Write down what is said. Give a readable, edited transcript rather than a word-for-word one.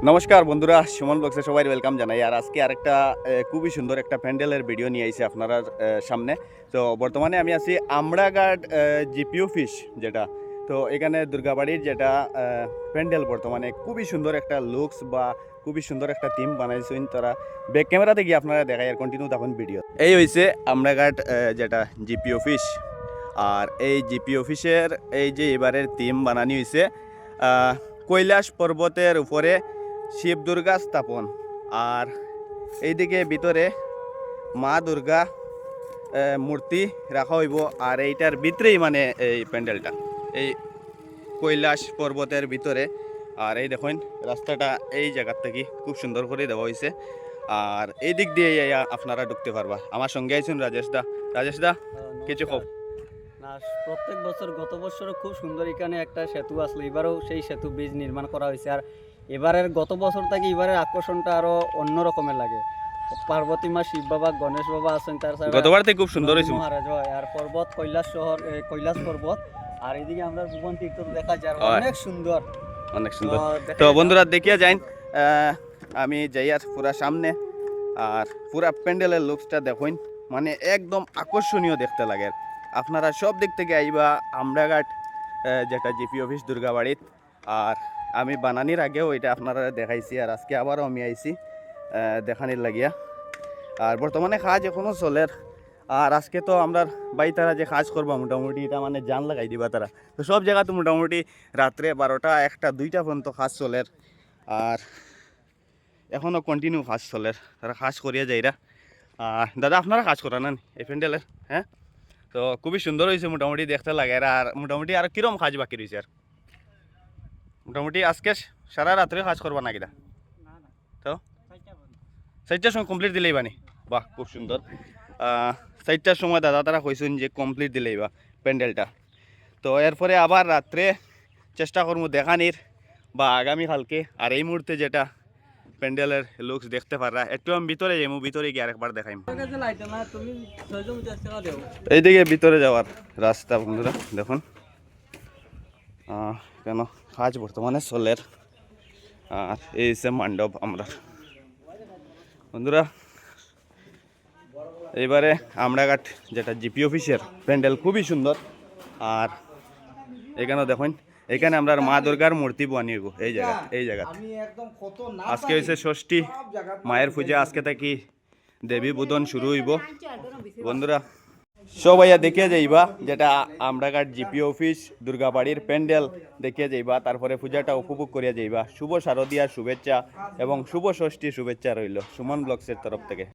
নমস্কার বন্ধুরা, সুমন ব্লগসে সবাই ওয়েলকাম জানাই। আর আজকে আরেকটা খুবই সুন্দর একটা প্যান্ডেলের ভিডিও নিয়ে আইছি আপনারা সামনে। তো বর্তমানে আমি আছি আমড়াঘাট জিপি অফিস যেটা, তো এখানে দুর্গাবাড়ির যেটা প্যান্ডেল বর্তমানে খুবই সুন্দর একটা লুকস বা খুবই সুন্দর একটা থিম বানাইছেন তারা। ব্যাক ক্যামেরাতে গিয়ে আপনারা দেখাই আর কন্টিনিউ তখন ভিডিও। এই হয়েছে আমড়াঘাট যেটা জিপি অফিস। আর এই জিপি অফিসের এই যে এবারের থিম বানানি হয়েছে কৈলাস পর্বতের উপরে শিব দুর্গা স্থাপন। আর এইদিকে ভিতরে মা দুর্গা মূর্তি রাখা হইব। আর এইটার ভিতরেই মানে এই প্যান্ডেলটা এই কৈলাস পর্বতের ভিতরে। আর এই দেখুন রাস্তাটা এই জায়গার থেকে খুব সুন্দর করে দেওয়া হয়েছে। আর এই দিক দিয়ে আপনারা ঢুকতে পারবা। আমার সঙ্গে আইসুন রাজেশ দা কিছু হোক না। প্রত্যেক বছর গত বছরও খুব সুন্দর এখানে একটা সেতু আসলো, এবারেও সেই সেতু ব্রিজ নির্মাণ করা হয়েছে। আর এবারের গত বছর থেকে এবারের আকর্ষণটা আরো অন্য রকমের লাগে। পার্বতী মা, শিব বাবা, গণেশ বাবা আছেন, তার গতবার থেকে খুব সুন্দর হয়েছে মহারাজ হয়। আর পর্বত কৈলাস শহর, কৈলাস পর্বত। আর এদিকে আমরা ভুবন তীর্থ দেখা যায়, অনেক সুন্দর অনেক সুন্দর। তো বন্ধুরা দেখিয়া যাইন, আমি যাই আর পুরা সামনে। আর পুরা প্যান্ডেলের লুকসটা দেখুন, মানে একদম আকর্ষণীয় দেখতে লাগে। আপনারা সব দিক থেকে আইবা আমড়াঘাট যেটা জিপি অফিস দুর্গাবাড়িত। আর আমি বানানির আগেও এটা আপনারা দেখাইছি, আর আজকে আবারও আমি আইছি দেখানির লাগিয়া। আর বর্তমানে কাজ এখনও চলের। আর আজকে তো আমরা বাই তারা যে কাজ করবা মোটামুটি এটা মানে জান লাগাই দিবা তারা। তো সব জায়গা তো মোটামুটি রাত্রে 12টা 1টা 2টা পর্যন্ত কাজ চলের। আর এখনও কন্টিনিউ কাজ চলের, তারা কাজ করিয়া যাইরা। দাদা আপনারা কাজ করা না এই প্যান্ডেলের? হ্যাঁ, তো খুবই সুন্দর হয়েছে মোটামুটি দেখতে লাগে। আর মোটামুটি আর কিরম কাজ বাকি রয়েছে? আর মোটামুটি আজকে সারা রাত্রে কাজ করবা না কিনা? তো 4টার সময় কমপ্লিট দিলেই বানি? বাহ, খুব সুন্দর। 4টার সময় দাদা তারা কইছেন যে কমপ্লিট দিলেই বা প্যান্ডেলটা। তো এরপরে আবার রাত্রে চেষ্টা করবো দেখানির বা আগামীকালকে। আর এই মুহূর্তে যেটা প্যান্ডেলের লুকস দেখতে পারা, একটু আমি ভিতরে যাইমু, ভিতরে গিয়ে আরেকবার দেখাইম। এইদিকে ভিতরে যাওয়ার রাস্তা বন্ধুরা দেখুন, কেন কাজ বর্তমানে চলের। আর এই হচ্ছে মণ্ডপ আমরা বন্ধুরা। এইবারে আমড়াঘাট যেটা জিপি অফিসের প্যান্ডেল খুবই সুন্দর। আর এখানেও দেখুন, এখানে আমরা মা দুর্গার মূর্তি বানিয়ে এই জায়গা আজকে হয়েছে ষষ্ঠী মায়ের পূজা। আজকে থেকে দেবী বোধন শুরু হইব বন্ধুরা। সবাইয়া দেখিয়ে যাইবা যেটা আমড়াঘাট জিপি অফিস দুর্গাবাড়ির প্যান্ডেল দেখিয়ে যাইবা। তারপরে পূজাটা উপভোগ করিয়া যাইবা। শুভ শারদীয়ার শুভেচ্ছা এবং শুভ ষষ্ঠীর শুভেচ্ছা রইল সুমন ব্লগসের তরফ থেকে।